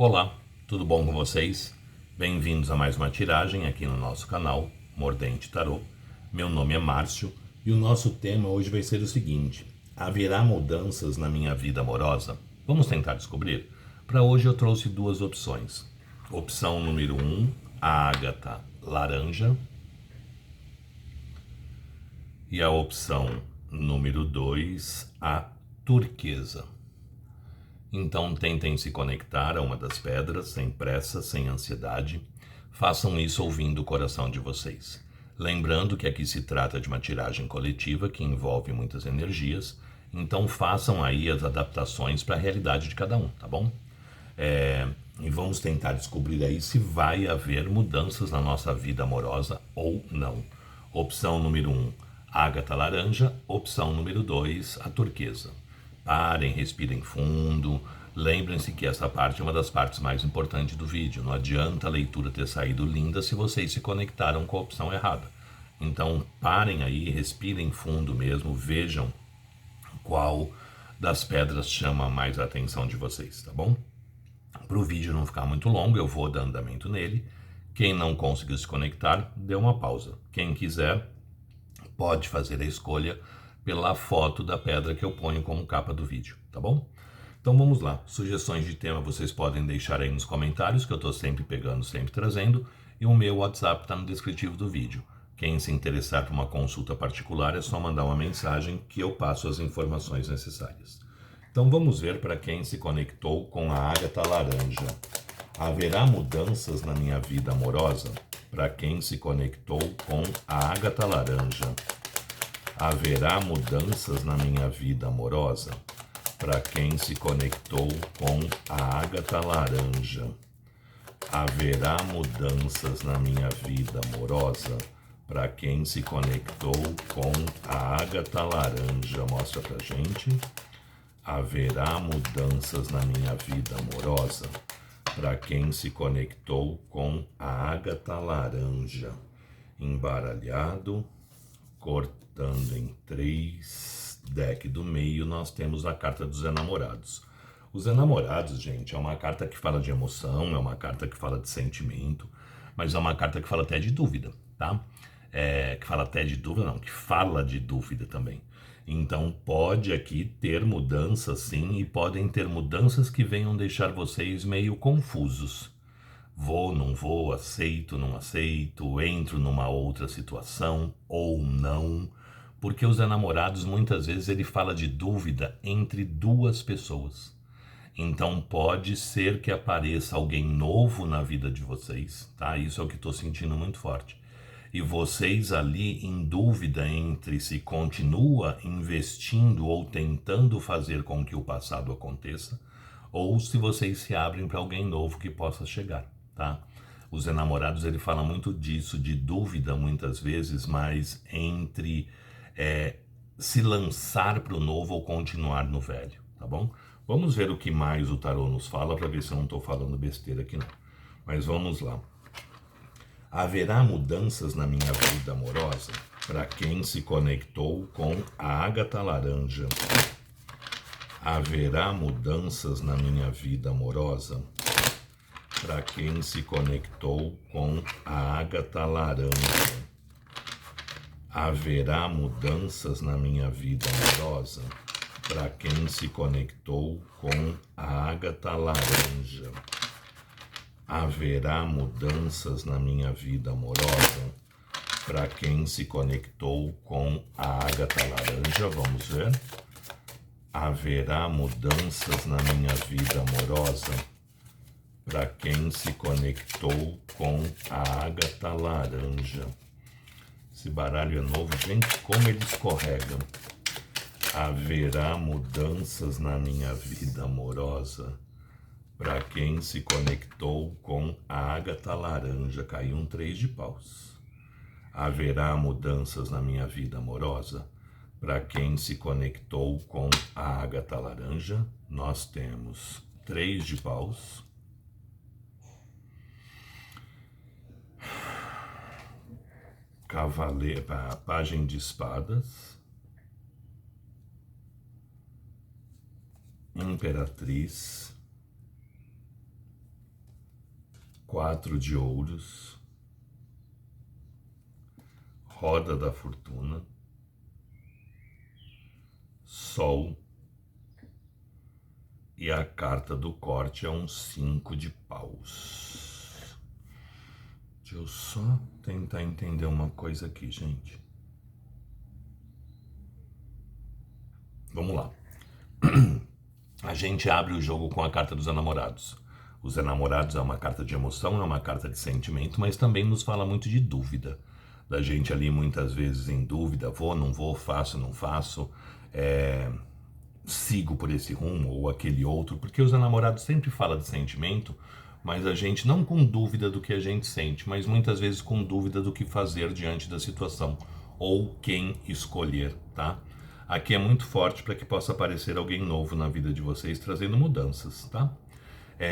Olá, tudo bom com vocês? Bem-vindos a mais uma tiragem aqui no nosso canal, Mordente Tarô. Meu nome é Márcio e o nosso tema hoje vai ser o seguinte: haverá mudanças na minha vida amorosa? Vamos tentar descobrir? Para hoje eu trouxe duas opções. Opção número 1, a ágata laranja. E a opção número 2, a turquesa. Então tentem se conectar a uma das pedras, sem pressa, sem ansiedade. Façam isso ouvindo o coração de vocês. Lembrando que aqui se trata de uma tiragem coletiva que envolve muitas energias, então façam aí as adaptações para a realidade de cada um, tá bom? E vamos tentar descobrir aí se vai haver mudanças na nossa vida amorosa ou não. Opção número 1, ágata laranja. Opção número 2, a turquesa. Parem, respirem fundo. Lembrem-se que essa parte é uma das partes mais importantes do vídeo. Não adianta a leitura ter saído linda se vocês se conectaram com a opção errada. Então parem aí, respirem fundo mesmo, vejam qual das pedras chama mais a atenção de vocês, tá bom? Para o vídeo não ficar muito longo, eu vou dar andamento nele. Quem não conseguiu se conectar, dê uma pausa. Quem quiser, pode fazer a escolha pela foto da pedra que eu ponho como capa do vídeo, tá bom? Então vamos lá. Sugestões de tema vocês podem deixar aí nos comentários, que eu estou sempre pegando, sempre trazendo. E o meu WhatsApp está no descritivo do vídeo. Quem se interessar por uma consulta particular é só mandar uma mensagem que eu passo as informações necessárias. Então vamos ver para quem se conectou com a ágata laranja. Haverá mudanças na minha vida amorosa? Para quem se conectou com a ágata laranja. Haverá mudanças na minha vida amorosa? Para quem se conectou com a ágata laranja. Haverá mudanças na minha vida amorosa? Para quem se conectou com a ágata laranja. Mostra pra gente. Haverá mudanças na minha vida amorosa? Para quem se conectou com a ágata laranja. Embaralhado, cortando em 3, deck do meio, nós temos a carta dos enamorados. Os enamorados, gente, é uma carta que fala de emoção, é uma carta que fala de sentimento, mas é uma carta que fala até de dúvida, tá? Que fala até de dúvida, não, que fala de dúvida também. Então pode aqui ter mudanças sim, e podem ter mudanças que venham deixar vocês meio confusos. Vou, não vou, aceito, não aceito, entro numa outra situação ou não. Porque os enamorados, muitas vezes, ele fala de dúvida entre duas pessoas. Então pode ser que apareça alguém novo na vida de vocês, tá? Isso é o que estou sentindo muito forte. E vocês ali em dúvida entre se continua investindo ou tentando fazer com que o passado aconteça, ou se vocês se abrem para alguém novo que possa chegar, tá? Os enamorados, ele fala muito disso, de dúvida muitas vezes, mas entre se lançar para o novo ou continuar no velho, tá bom? Vamos ver o que mais o tarô nos fala para ver se eu não estou falando besteira aqui não. Mas vamos lá. Haverá mudanças na minha vida amorosa? Para quem se conectou com a ágata laranja. Haverá mudanças na minha vida amorosa? Para quem se conectou com a ágata laranja. Haverá mudanças na minha vida amorosa? Para quem se conectou com a ágata laranja. Haverá mudanças na minha vida amorosa? Para quem se conectou com a ágata laranja, vamos ver. Haverá mudanças na minha vida amorosa? Para quem se conectou com a ágata laranja. Esse baralho é novo, gente, como ele escorrega. Haverá mudanças na minha vida amorosa? Para quem se conectou com a ágata laranja, caiu um 3 de paus. Haverá mudanças na minha vida amorosa? Para quem se conectou com a ágata laranja, nós temos 3 de paus. Cavaleiro, pajem de espadas. Imperatriz. 4 de ouros, roda da fortuna, sol, e a carta do corte é um 5 de paus. Deixa eu só tentar entender uma coisa aqui, gente. Vamos lá. A gente abre o jogo com a carta dos enamorados. Os enamorados é uma carta de emoção, é uma carta de sentimento, mas também nos fala muito de dúvida. Da gente ali muitas vezes em dúvida, vou, não vou, faço, não faço, sigo por esse rumo ou aquele outro, porque os enamorados sempre falam de sentimento, mas a gente não com dúvida do que a gente sente, mas muitas vezes com dúvida do que fazer diante da situação, ou quem escolher, tá? Aqui é muito forte para que possa aparecer alguém novo na vida de vocês, trazendo mudanças, tá?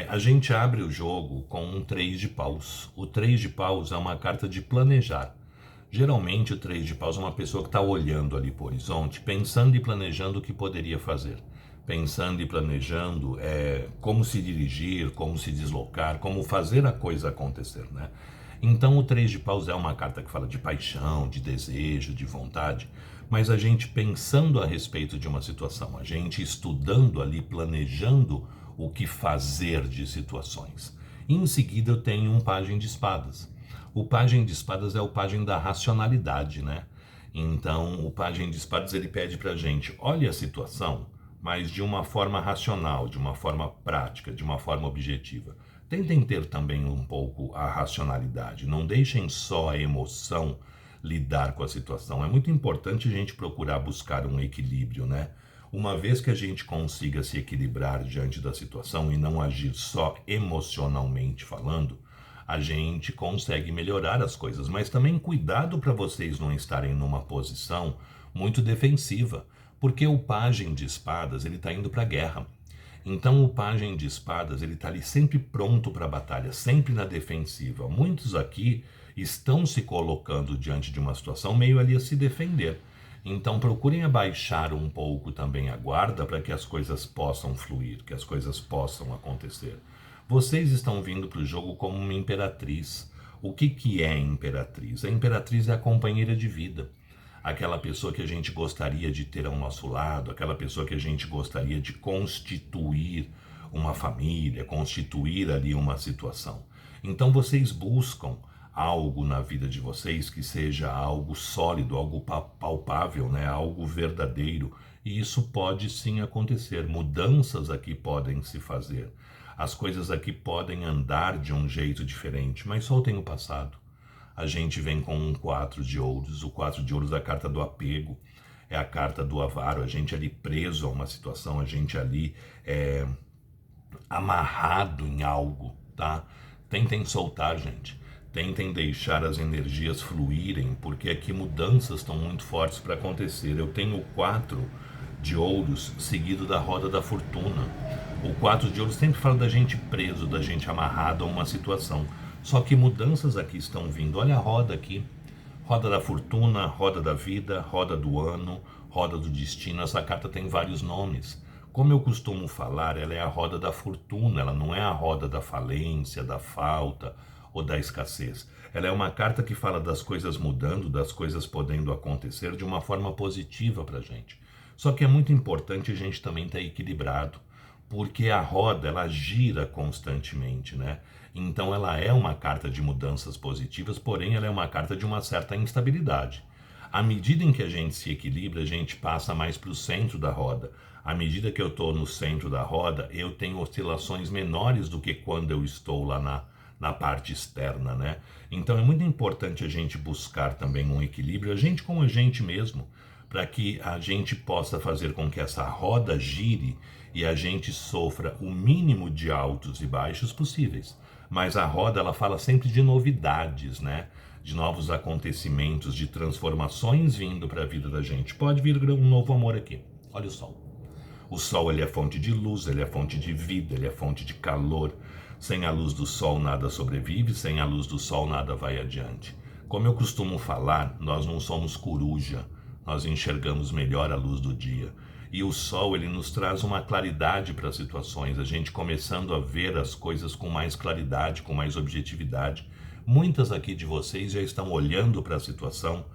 A gente abre o jogo com um 3 de paus. O 3 de paus é uma carta de planejar. Geralmente o 3 de paus é uma pessoa que está olhando ali para o horizonte, pensando e planejando o que poderia fazer. Pensando e planejando como se dirigir, como se deslocar, como fazer a coisa acontecer, né? Então o 3 de paus é uma carta que fala de paixão, de desejo, de vontade, mas a gente pensando a respeito de uma situação, a gente estudando ali, planejando o que fazer de situações. E em seguida eu tenho um pajem de espadas. O pajem de espadas é o pajem da racionalidade, né? Então o pajem de espadas ele pede pra gente, olhe a situação, mas de uma forma racional, de uma forma prática, de uma forma objetiva. Tentem ter também um pouco a racionalidade, não deixem só a emoção lidar com a situação. É muito importante a gente procurar buscar um equilíbrio, né? Uma vez que a gente consiga se equilibrar diante da situação e não agir só emocionalmente falando, a gente consegue melhorar as coisas. Mas também cuidado para vocês não estarem numa posição muito defensiva, porque o pajem de espadas ele está indo para a guerra. Então o pajem de espadas ele está ali sempre pronto para a batalha, sempre na defensiva. Muitos aqui estão se colocando diante de uma situação meio ali a se defender. Então procurem abaixar um pouco também a guarda para que as coisas possam fluir, que as coisas possam acontecer. Vocês estão vindo para o jogo como uma imperatriz. O que é imperatriz? A imperatriz é a companheira de vida. Aquela pessoa que a gente gostaria de ter ao nosso lado, aquela pessoa que a gente gostaria de constituir uma família, constituir ali uma situação. Então vocês buscam algo na vida de vocês que seja algo sólido, algo palpável, né? Algo verdadeiro. E isso pode sim acontecer. Mudanças aqui podem se fazer. As coisas aqui podem andar de um jeito diferente, mas soltem o passado. A gente vem com um 4 de ouros. O 4 de ouros é a carta do apego, é a carta do avaro. A gente ali preso a uma situação, a gente ali amarrado em algo, tá? Tentem soltar, gente. Tentem deixar as energias fluírem, porque aqui mudanças estão muito fortes para acontecer. Eu tenho o 4 de ouros seguido da roda da fortuna. O 4 de ouros sempre fala da gente preso, da gente amarrado a uma situação. Só que mudanças aqui estão vindo. Olha a roda aqui. Roda da fortuna, roda da vida, roda do ano, roda do destino. Essa carta tem vários nomes. Como eu costumo falar, ela é a roda da fortuna, ela não é a roda da falência, da falta ou da escassez. Ela é uma carta que fala das coisas mudando, das coisas podendo acontecer de uma forma positiva para a gente. Só que é muito importante a gente também estar equilibrado, porque a roda ela gira constantemente, né? Então ela é uma carta de mudanças positivas, porém ela é uma carta de uma certa instabilidade. À medida em que a gente se equilibra, a gente passa mais para o centro da roda. À medida que eu estou no centro da roda, eu tenho oscilações menores do que quando eu estou lá na parte externa, né? Então é muito importante a gente buscar também um equilíbrio, a gente com a gente mesmo, para que a gente possa fazer com que essa roda gire e a gente sofra o mínimo de altos e baixos possíveis. Mas a roda, ela fala sempre de novidades, né? De novos acontecimentos, de transformações vindo para a vida da gente. Pode vir um novo amor aqui. Olha o sol. O sol, ele é fonte de luz, ele é fonte de vida, ele é fonte de calor. Sem a luz do sol nada sobrevive, sem a luz do sol nada vai adiante. Como eu costumo falar, nós não somos coruja, nós enxergamos melhor a luz do dia. E o Sol, ele nos traz uma claridade para as situações, a gente começando a ver as coisas com mais claridade, com mais objetividade. Muitas aqui de vocês já estão olhando para a situação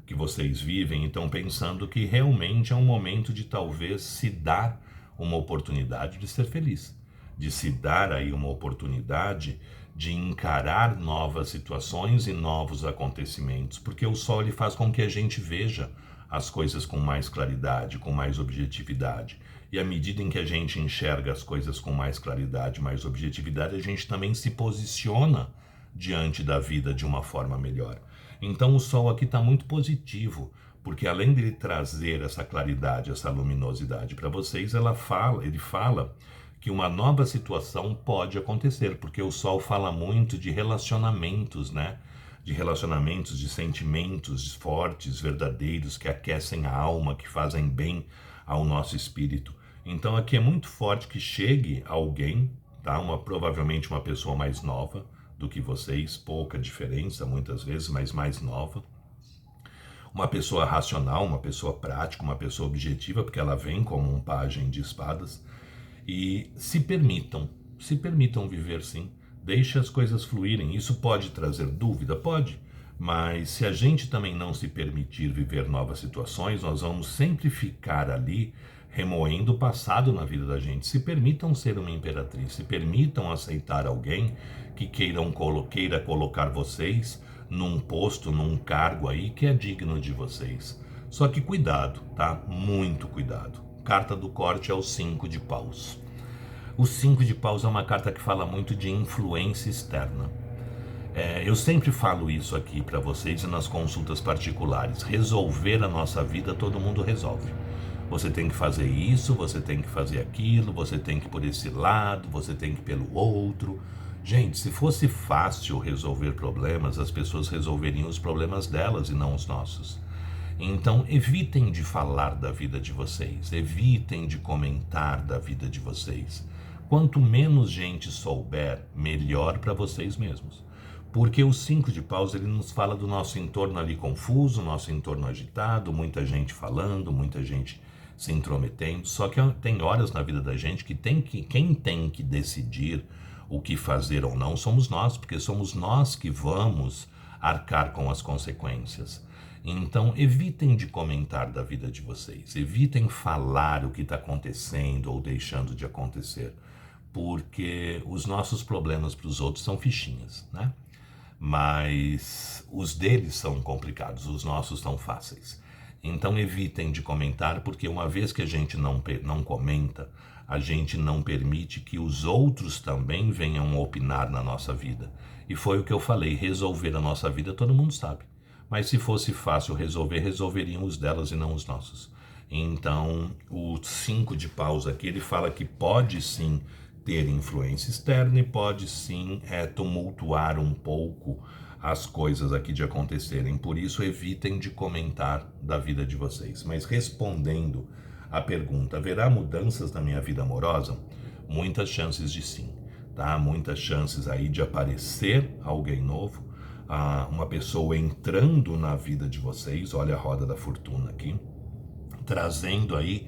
que vocês vivem e estão pensando que realmente é um momento de talvez se dar uma oportunidade de ser feliz, de se dar aí uma oportunidade de encarar novas situações e novos acontecimentos, porque o Sol ele faz com que a gente veja as coisas com mais claridade, com mais objetividade. E à medida em que a gente enxerga as coisas com mais claridade, mais objetividade, a gente também se posiciona diante da vida de uma forma melhor. Então o Sol aqui está muito positivo, porque além de ele trazer essa claridade, essa luminosidade para vocês, ele fala que uma nova situação pode acontecer, porque o Sol fala muito de relacionamentos, né? De relacionamentos, de sentimentos fortes, verdadeiros, que aquecem a alma, que fazem bem ao nosso espírito. Então aqui é muito forte que chegue alguém, tá? Provavelmente uma pessoa mais nova do que vocês, pouca diferença muitas vezes, mas mais nova. Uma pessoa racional, uma pessoa prática, uma pessoa objetiva, porque ela vem como um pajem de espadas. E se permitam viver sim. Deixe as coisas fluírem. Isso pode trazer dúvida? Pode. Mas se a gente também não se permitir viver novas situações, nós vamos sempre ficar ali remoendo o passado na vida da gente. Se permitam ser uma imperatriz, se permitam aceitar alguém que queira colocar vocês num posto, num cargo aí que é digno de vocês. Só que cuidado, tá? Muito cuidado. Carta do corte é o 5 de paus. O 5 de paus é uma carta que fala muito de influência externa. Eu sempre falo isso aqui para vocês nas consultas particulares. Resolver a nossa vida, todo mundo resolve. Você tem que fazer isso, você tem que fazer aquilo, você tem que ir por esse lado, você tem que ir pelo outro. Gente, se fosse fácil resolver problemas, as pessoas resolveriam os problemas delas e não os nossos. Então, evitem de falar da vida de vocês, evitem de comentar da vida de vocês. Quanto menos gente souber, melhor para vocês mesmos. Porque o 5 de paus, ele nos fala do nosso entorno ali confuso, nosso entorno agitado, muita gente falando, muita gente se intrometendo. Só que tem horas na vida da gente que quem tem que decidir o que fazer ou não somos nós, porque somos nós que vamos arcar com as consequências. Então, evitem de comentar da vida de vocês, evitem falar o que está acontecendo ou deixando de acontecer, porque os nossos problemas para os outros são fichinhas, né? Mas os deles são complicados, os nossos são fáceis. Então evitem de comentar, porque uma vez que a gente não comenta, a gente não permite que os outros também venham opinar na nossa vida. E foi o que eu falei, resolver a nossa vida todo mundo sabe. Mas se fosse fácil resolver, resolveriam os delas e não os nossos. Então o 5 de paus aqui, ele fala que pode sim ter influência externa e pode sim tumultuar um pouco as coisas aqui de acontecerem. Por isso, evitem de comentar da vida de vocês. Mas respondendo à pergunta, haverá mudanças na minha vida amorosa? Muitas chances de sim, tá? Muitas chances aí de aparecer alguém novo, uma pessoa entrando na vida de vocês, olha a roda da fortuna aqui, trazendo aí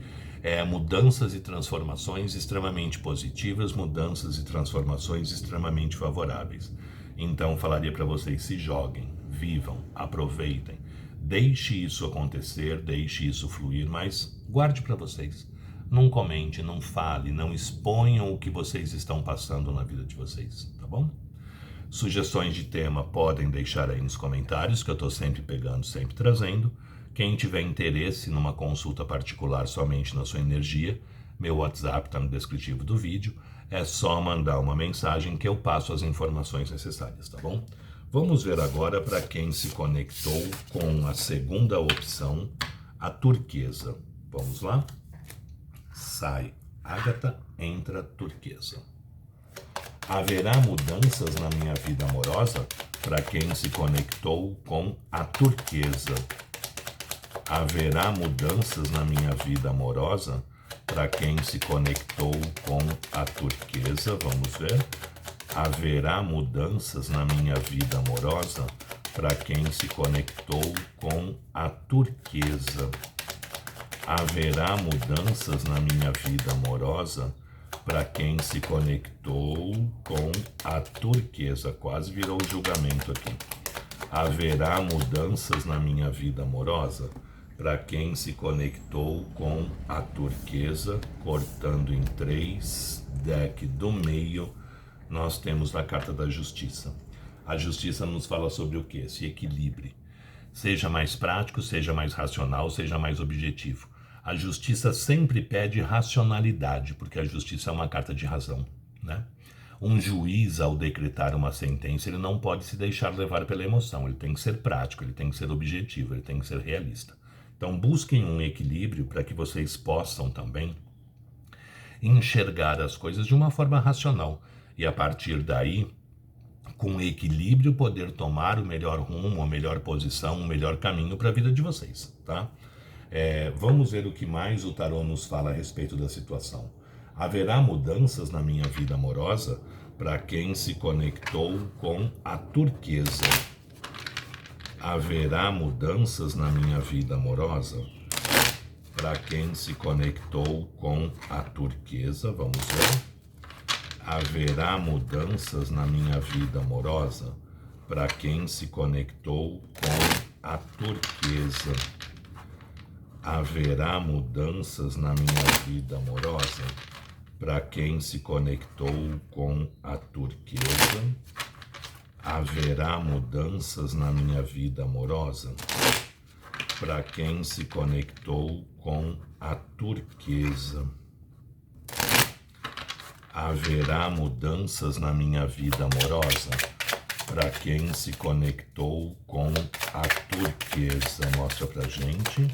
mudanças e transformações extremamente positivas, mudanças e transformações extremamente favoráveis. Então falaria para vocês, se joguem, vivam, aproveitem, deixe isso acontecer, deixe isso fluir, mas guarde para vocês. Não comente, não fale, não exponham o que vocês estão passando na vida de vocês, tá bom? Sugestões de tema podem deixar aí nos comentários, que eu estou sempre pegando, sempre trazendo. Quem tiver interesse numa consulta particular somente na sua energia, meu WhatsApp está no descritivo do vídeo, é só mandar uma mensagem que eu passo as informações necessárias, tá bom? Vamos ver agora para quem se conectou com a segunda opção, a turquesa. Vamos lá? Sai ágata, entra turquesa. Haverá mudanças na minha vida amorosa para quem se conectou com a turquesa. Haverá mudanças na minha vida amorosa para quem se conectou com a turquesa. Vamos ver. Haverá mudanças na minha vida amorosa para quem se conectou com a turquesa. Haverá mudanças na minha vida amorosa para quem se conectou com a turquesa. Quase virou julgamento aqui. Haverá mudanças na minha vida amorosa para quem se conectou com a turquesa. Cortando em 3, deck do meio, nós temos a carta da justiça. A justiça nos fala sobre o quê? Se equilibre. Seja mais prático, seja mais racional, seja mais objetivo. A justiça sempre pede racionalidade, porque a justiça é uma carta de razão, né? Um juiz, ao decretar uma sentença, ele não pode se deixar levar pela emoção. Ele tem que ser prático, ele tem que ser objetivo, ele tem que ser realista. Então busquem um equilíbrio para que vocês possam também enxergar as coisas de uma forma racional. E a partir daí, com equilíbrio, poder tomar o melhor rumo, a melhor posição, o melhor caminho para a vida de vocês, tá? Vamos ver o que mais o tarô nos fala a respeito da situação. Haverá mudanças na minha vida amorosa para quem se conectou com a turquesa. Haverá mudanças na minha vida amorosa para quem se conectou com a turquesa. Vamos ver. Haverá mudanças na minha vida amorosa para quem se conectou com a turquesa. Haverá mudanças na minha vida amorosa para quem se conectou com a turquesa. Haverá mudanças na minha vida amorosa para quem se conectou com a turquesa. Haverá mudanças na minha vida amorosa para quem se conectou com a turquesa. Mostra pra gente.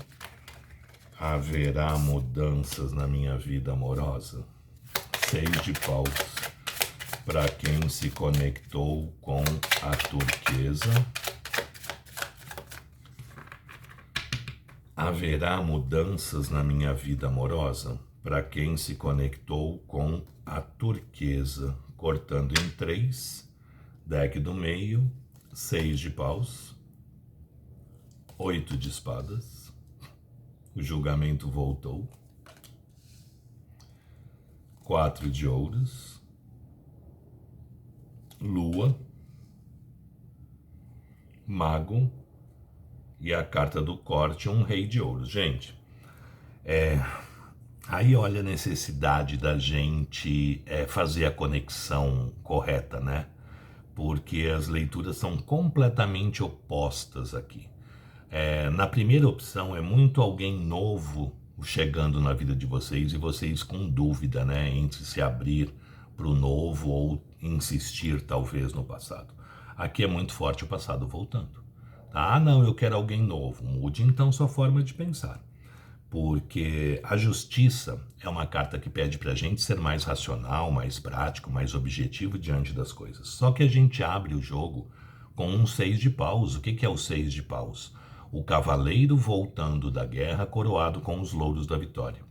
Haverá mudanças na minha vida amorosa. 6 de paus. Para quem se conectou com a turquesa. Haverá mudanças na minha vida amorosa para quem se conectou com a turquesa. Cortando em 3, deck do meio, 6 de paus, 8 de espadas, o julgamento voltou, 4 de ouros, lua, mago e a carta do corte, um rei de ouros. Gente, aí olha a necessidade da gente fazer a conexão correta, né? Porque as leituras são completamente opostas aqui. Na primeira opção é muito alguém novo chegando na vida de vocês e vocês com dúvida, né? Entre se abrir para o novo ou insistir talvez no passado. Aqui é muito forte o passado voltando. Ah, não, eu quero alguém novo. Mude então sua forma de pensar. Porque a justiça é uma carta que pede para a gente ser mais racional, mais prático, mais objetivo diante das coisas. Só que a gente abre o jogo com um 6 de paus. O que é o 6 de paus? O cavaleiro voltando da guerra coroado com os louros da vitória.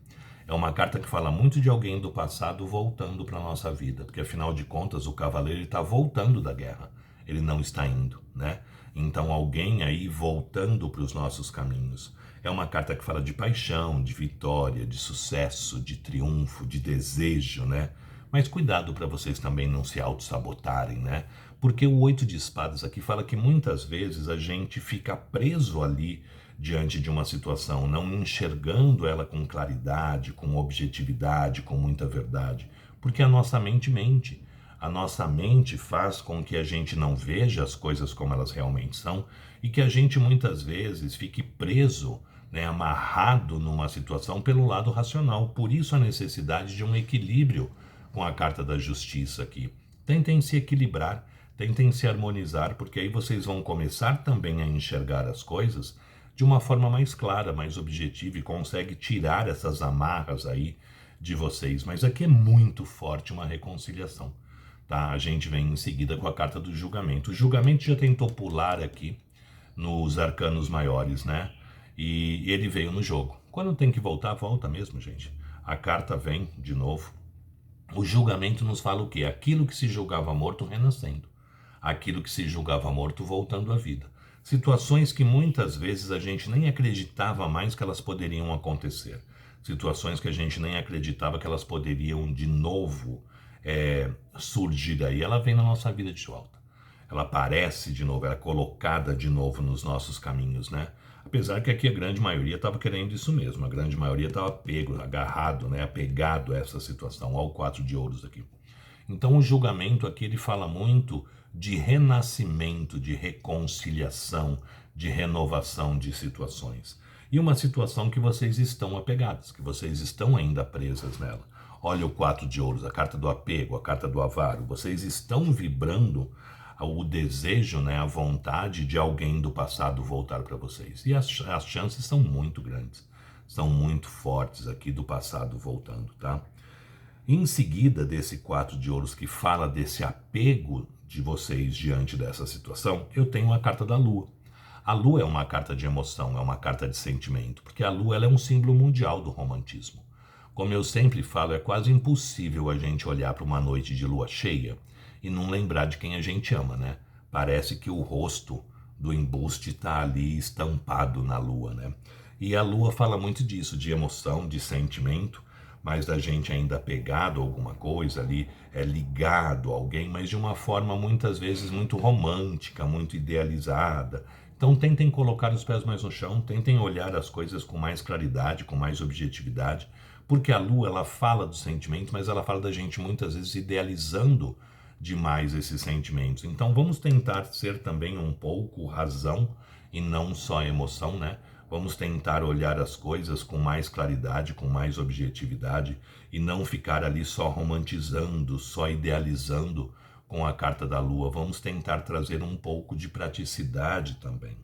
É uma carta que fala muito de alguém do passado voltando para a nossa vida, porque afinal de contas o cavaleiro está voltando da guerra, ele não está indo, né? Então alguém aí voltando para os nossos caminhos. É uma carta que fala de paixão, de vitória, de sucesso, de triunfo, de desejo, né? Mas cuidado para vocês também não se auto-sabotarem, né? Porque o 8 de espadas aqui fala que muitas vezes a gente fica preso ali diante de uma situação, não enxergando ela com claridade, com objetividade, com muita verdade. Porque a nossa mente mente. A nossa mente faz com que a gente não veja as coisas como elas realmente são e que a gente muitas vezes fique preso, né, amarrado numa situação pelo lado racional. Por isso a necessidade de um equilíbrio com a carta da justiça aqui. Tentem se equilibrar, tentem se harmonizar, porque aí vocês vão começar também a enxergar as coisas de uma forma mais clara, mais objetiva e consegue tirar essas amarras aí de vocês. Mas aqui é muito forte uma reconciliação. Tá? A gente vem em seguida com a carta do julgamento. O julgamento já tentou pular aqui nos arcanos maiores, né? E ele veio no jogo. Quando tem que voltar, volta mesmo, gente. A carta vem de novo. O julgamento nos fala o quê? Aquilo que se julgava morto renascendo. Aquilo que se julgava morto voltando à vida. Situações que muitas vezes a gente nem acreditava mais que elas poderiam acontecer. Situações que a gente nem acreditava que elas poderiam de novo surgir aí. Ela vem na nossa vida de volta. Ela aparece de novo, ela é colocada de novo nos nossos caminhos, né? Apesar que aqui a grande maioria estava querendo isso mesmo. A grande maioria estava agarrado, né? Apegado a essa situação, ao 4 de ouros aqui. Então o julgamento aqui ele fala muito de renascimento, de reconciliação, de renovação de situações. E uma situação que vocês estão apegadas, que vocês estão ainda presas nela. Olha o 4 de ouros, a carta do apego, a carta do avaro. Vocês estão vibrando o desejo, né, a vontade de alguém do passado voltar para vocês. E as chances são muito grandes, são muito fortes aqui do passado voltando, tá? Em seguida desse 4 de ouros que fala desse apego de vocês diante dessa situação, eu tenho a carta da lua. A lua é uma carta de emoção, é uma carta de sentimento, porque a lua ela é um símbolo mundial do romantismo. Como eu sempre falo, é quase impossível a gente olhar para uma noite de lua cheia e não lembrar de quem a gente ama, né? Parece que o rosto do embuste está ali estampado na lua, né? E a lua fala muito disso, de emoção, de sentimento, mas da gente ainda apegado a alguma coisa ali, ligado a alguém, mas de uma forma muitas vezes muito romântica, muito idealizada. Então tentem colocar os pés mais no chão, tentem olhar as coisas com mais claridade, com mais objetividade, porque a lua ela fala do sentimento, mas ela fala da gente muitas vezes idealizando demais esses sentimentos. Então vamos tentar ser também um pouco razão e não só emoção, né? Vamos tentar olhar as coisas com mais claridade, com mais objetividade e não ficar ali só romantizando, só idealizando com a carta da lua. Vamos tentar trazer um pouco de praticidade também.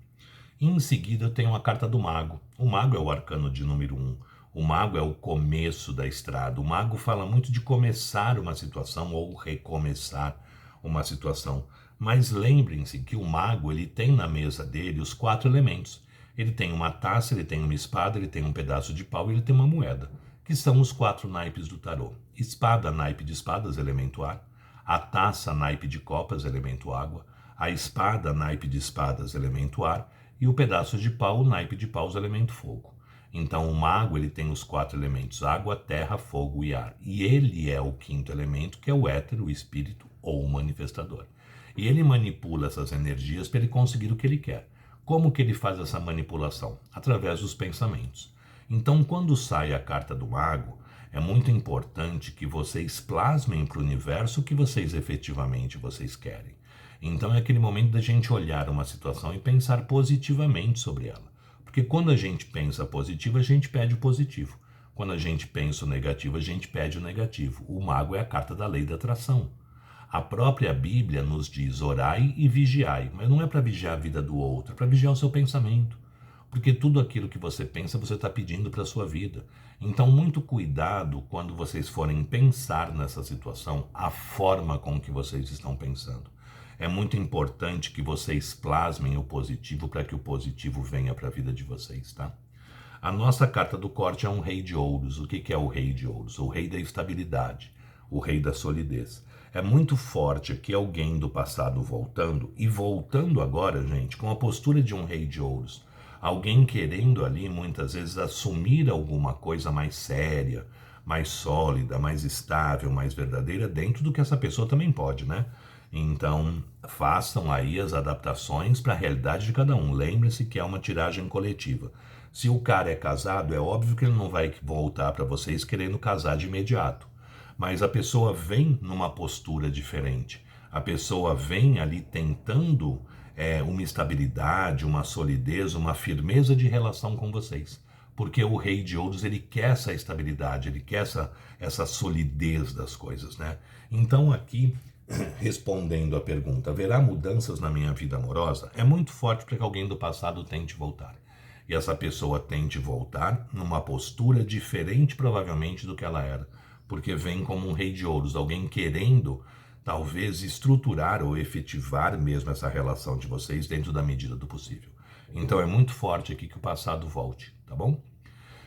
E em seguida eu tenho a carta do mago. O mago é o arcano de número 1. O mago é o começo da estrada. O mago fala muito de começar uma situação ou recomeçar uma situação. Mas lembrem-se que o mago ele tem na mesa dele os 4 elementos. Ele tem uma taça, ele tem uma espada, ele tem um pedaço de pau e ele tem uma moeda, que são os 4 naipes do tarô. Espada, naipe de espadas, elemento ar. A taça, naipe de copas, elemento água. A espada, naipe de espadas, elemento ar. E o pedaço de pau, naipe de paus, elemento fogo. Então o mago ele tem os 4 elementos, água, terra, fogo e ar. E ele é o 5º elemento, que é o éter, o espírito ou o manifestador. E ele manipula essas energias para ele conseguir o que ele quer. Como que ele faz essa manipulação? Através dos pensamentos. Então, quando sai a carta do mago, é muito importante que vocês plasmem para o universo o que vocês efetivamente querem. Então, é aquele momento da gente olhar uma situação e pensar positivamente sobre ela. Porque quando a gente pensa positivo, a gente pede o positivo. Quando a gente pensa o negativo, a gente pede o negativo. O mago é a carta da lei da atração. A própria Bíblia nos diz orai e vigiai, mas não é para vigiar a vida do outro, é para vigiar o seu pensamento. Porque tudo aquilo que você pensa, você está pedindo para a sua vida. Então, muito cuidado quando vocês forem pensar nessa situação, a forma com que vocês estão pensando. É muito importante que vocês plasmem o positivo para que o positivo venha para a vida de vocês, tá? A nossa carta do corte é um rei de ouros. O que é o rei de ouros? O rei da estabilidade, o rei da solidez. É muito forte aqui alguém do passado voltando, e voltando agora, gente, com a postura de um rei de ouros. Alguém querendo ali, muitas vezes, assumir alguma coisa mais séria, mais sólida, mais estável, mais verdadeira, dentro do que essa pessoa também pode, né? Então, façam aí as adaptações para a realidade de cada um. Lembre-se que é uma tiragem coletiva. Se o cara é casado, é óbvio que ele não vai voltar para vocês querendo casar de imediato. Mas a pessoa vem numa postura diferente. A pessoa vem ali tentando uma estabilidade, uma solidez, uma firmeza de relação com vocês. Porque o rei de ouros, ele quer essa estabilidade, ele quer essa solidez das coisas, né? Então aqui, respondendo à pergunta, haverá mudanças na minha vida amorosa? É muito forte para que alguém do passado tente voltar. E essa pessoa tente voltar numa postura diferente, provavelmente, do que ela era. Porque vem como um rei de ouros, alguém querendo, talvez, estruturar ou efetivar mesmo essa relação de vocês dentro da medida do possível. Então é muito forte aqui que o passado volte, tá bom?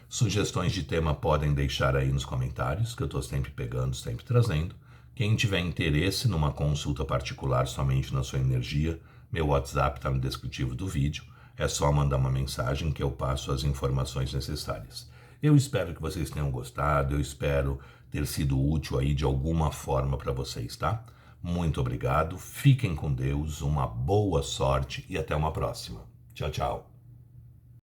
Sugestões de tema podem deixar aí nos comentários, que eu estou sempre pegando, sempre trazendo. Quem tiver interesse numa consulta particular somente na sua energia, Meu WhatsApp está no descritivo do vídeo. É só mandar uma mensagem que eu passo as informações necessárias. Eu espero que vocês tenham gostado, eu espero ter sido útil aí de alguma forma para vocês, tá? Muito obrigado, fiquem com Deus, uma boa sorte e até uma próxima. Tchau, tchau.